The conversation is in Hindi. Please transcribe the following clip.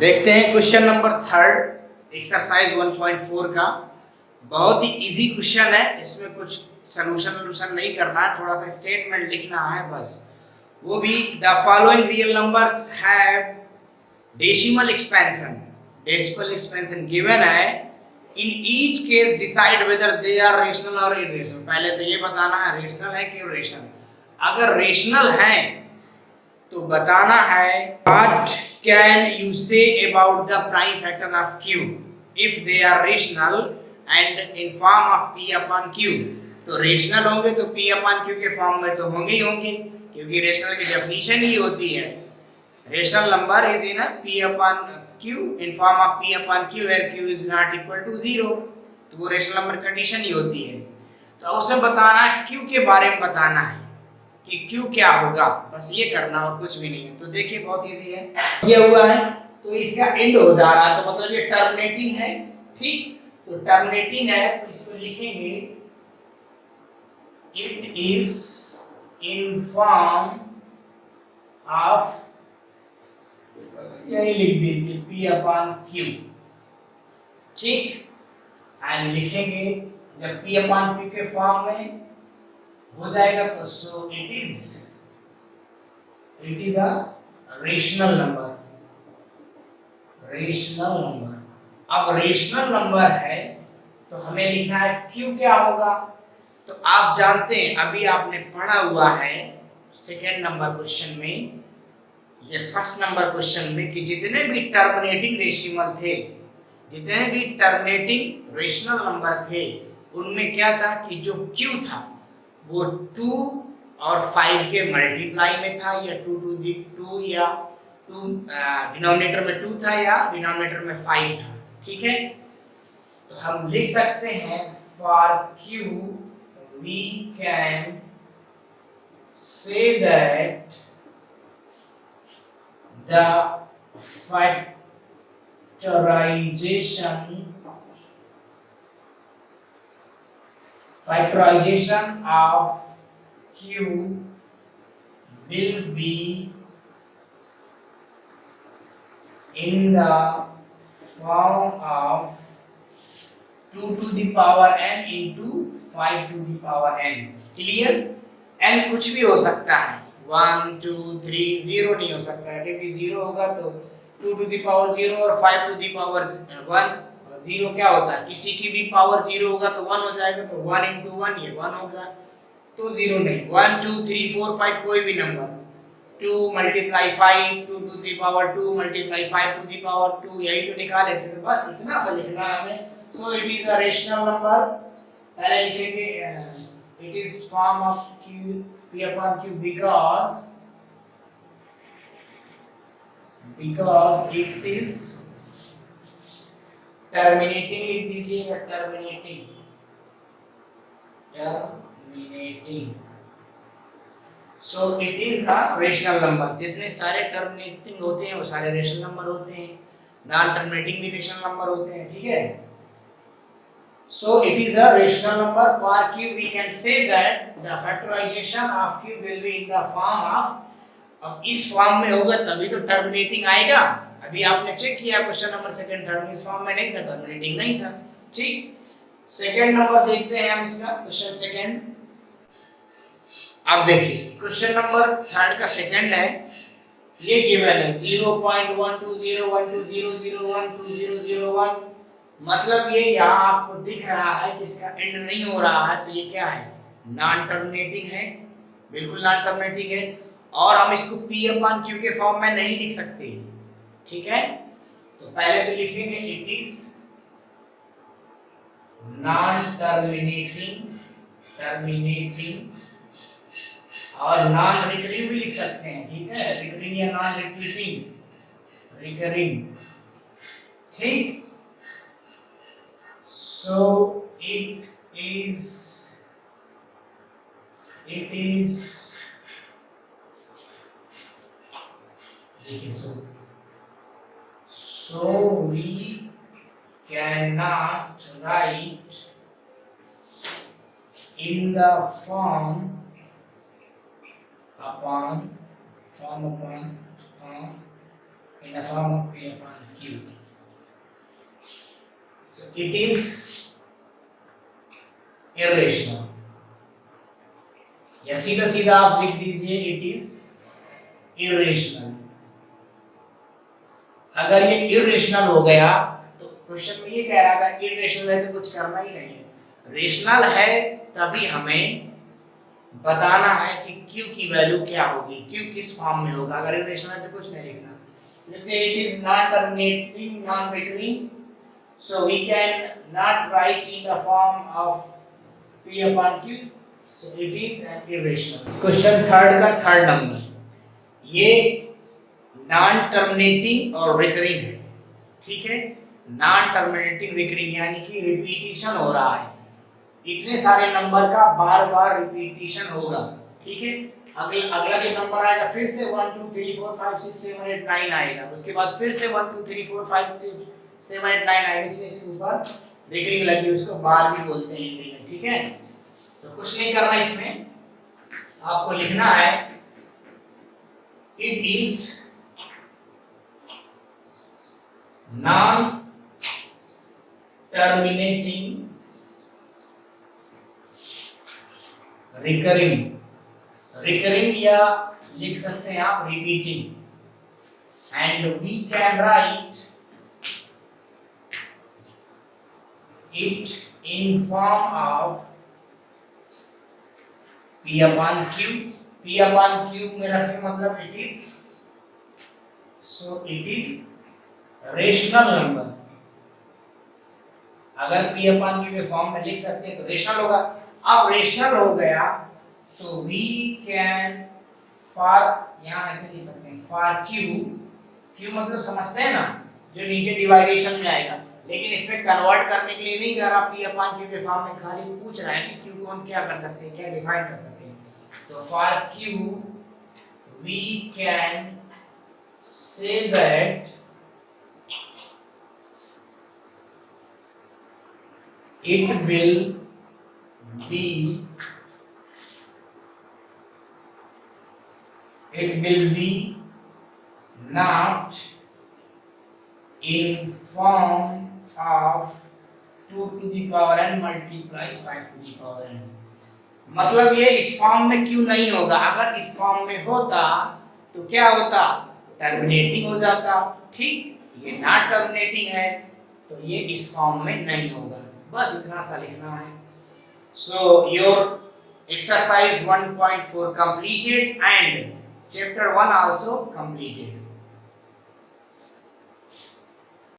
देखते हैं क्वेश्चन नंबर थर्ड एक्सरसाइज 1.4 का। बहुत ही इजी क्वेश्चन है, इसमें कुछ सोल्यूशन नहीं करना है, थोड़ा सा स्टेटमेंट लिखना है बस। वो भी the following real numbers have decimal expansion given है। In each case decide whether they are rational और इरेशनल। पहले तो ये बताना है रेशनल है कि इरेशनल। अगर रेशनल है तो बताना है what can you say about the prime factor of q if they are rational and in form of p upon q। तो रेशनल होंगे तो p upon q के फॉर्म में तो होंगे ही होंगे, क्योंकि रेशनल की डेफिनेशन ही होती है rational number is in p upon q in form of p upon q where q is not equal to 0। तो वो रेशनल नंबर कंडीशन ही होती है। तो उसमें बताना है q के बारे में बताना है कि क्यों क्या होगा, बस ये करना और कुछ भी नहीं है। तो देखिए बहुत इजी है, ये हुआ है तो इसका एंड हो जा रहा है तो मतलब ये टर्मिनेटिंग है। ठीक, तो टर्मिनेटिंग है तो इसको लिखेंगे it is in form of, यही लिख दीजिए p अपॉन q। ठीक, एंड लिखेंगे जब p अपॉन q के फॉर्म में हो जाएगा तो सो it is a rational number. अब रेशनल नंबर है तो हमें लिखना है q क्या होगा। तो आप जानते हैं, अभी आपने पढ़ा हुआ है सेकेंड नंबर क्वेश्चन में, ये फर्स्ट नंबर क्वेश्चन में, कि जितने भी टर्मिनेटिंग रेशनल नंबर थे उनमें क्या था कि जो q था वो 2 और 5 के मल्टीप्लाई में था, या 2 टू दी 2, या 2 डिनोमिनेटर में 2 था या डिनोमिनेटर में 5 था। ठीक है, तो हम लिख सकते हैं for q we can say that the factorization of q will be in the form of 2 to the power n into 5 to the power n। Clear, n कुछ भी हो सकता है, 1 2 3, 0 नहीं हो सकता है, क्योंकि 0 होगा तो 2 to the power 0 और 5 to the power 1। 0 क्या होता है, किसी की भी पावर 0 होगा तो 1 हो जाएगा, तो 1 into 1 ये 1 होगा, तो 0 नहीं। 1 2 3 4 5 कोई भी number, 2 multiply 5, 2 to the power 2 multiply 5 to the power 2, यही तो निकाले थे। तो बस इतना सा लिखना है हमें। सो it is a rational number. पहले लिखेंगे it is form of q p upon q because it is terminating लिख दीजिएगा, terminating. So it is a rational number. जितने सारे टर्मिनेटिंग होते हैं वो सारे रेशनल नंबर होते हैं, नॉन टर्मिनेटिंग भी रेशनल नंबर होते हैं। ठीक है, so it is a rational number. For q we can say that the factorization of q will be in the form of, अब इस फॉर्म में होगा तभी तो टर्मिनेटिंग आएगा। अभी आपने चेक किया क्वेश्चन नंबर सेकंड थर्ड में इस फॉर्म में नहीं था, टर्मिनेटिंग नहीं था। ठीक, सेकंड नंबर देखते हैं हम इसका, क्वेश्चन सेकंड। अब देखिए क्वेश्चन नंबर थर्ड का सेकंड है, ये गिवन है 0.1201200120001, मतलब ये यहाँ आपको दिख रहा है कि इसका एंड नहीं हो रहा है, तो ये क्या है, नॉन टर्मिनेटिंग है, बिल्कुल नॉन टर्मिनेटिंग है। और हम इसको p अपॉन q के फॉर्म में नहीं लिख सकते। ठीक है, तो पहले तो लिखेंगे इट इज नॉन टर्मिनेटिंग और नॉन रिकरिंग भी लिख सकते हैं। ठीक है, रिकरिंग या नॉन रिकरिंग। ठीक, सो इट इज देखिए, so we cannot write in the form in a form of P upon Q. So it is irrational. या सीधा सीधा आप लिख दीजिए इट इज इरेशनल। अगर ये इरेशनल हो गया तो क्वेश्चन में ये कह रहा है इरेशनल है तो कुछ करना ही नहीं है। रेशनल है तभी हमें बताना है कि Q की वैल्यू क्या होगी, Q किस फॉर्म में होगा। अगर इरेशनल है तो कुछ नहीं लिखना। लेते it is non terminating non recurring, so we can not write in the form of P upon Q, so it is an irrational. Question third का थर्ड नंबर, ये नॉन टर्मिनेटिंग और रिकरिंग है, ठीक है। नॉन टर्मिनेटिंग रिकरिंग यानी कि रिपीटिशन हो रहा है, इतने सारे नंबर का बार बार रिपीटिशन होगा, ठीक है। अगला जो नंबर आएगा फिर से 1 2 3 4 5 6 7 8 9 आएगा, उसके बाद फिर से 1 2 3 4 5 6 7 8 9 आएगा, इसलिए इसके ऊपर रिकरिंग लगी, उसको बार भी बोलते हैं हिंदी में, ठीक है। तो कुछ नहीं करना, इसमें आपको लिखना है it is non terminating recurring, recurring या लिख सकते हैं आप repeating, and we can write it in form of P upon Q। P upon Q में रखें मतलब it is, so it is rational number. अगर P upon Q के फॉर्म में लिख सकते हैं तो रेशनल होगा। अब रेशनल हो गया तो वी कैन फॉर, यहाँ ऐसे लिख सकते हैं फॉर Q मतलब समझते हैं ना, जो नीचे डिवाइडेशन में आएगा, लेकिन इसमें कन्वर्ट करने के लिए नहीं कह रहा P upon Q के फॉर्म में, खाली पूछ रहा है कि Q को हम क्या कर सकते हैं, क्या डिफाइन कर सकते हैं। तो for Q we can say that it will be not in form of 2 to the power n multiply 5 to the power n। मतलब ये इस फॉर्म में क्यों नहीं होगा। अगर इस फॉर्म में होता तो क्या होता, टर्मिनेटिंग हो जाता, ठीक। ये नॉट टर्मिनेटिंग है तो ये इस फॉर्म में नहीं होगा, बस इतना सा लिखना है। So your exercise 1.4 completed and chapter 1 also completed।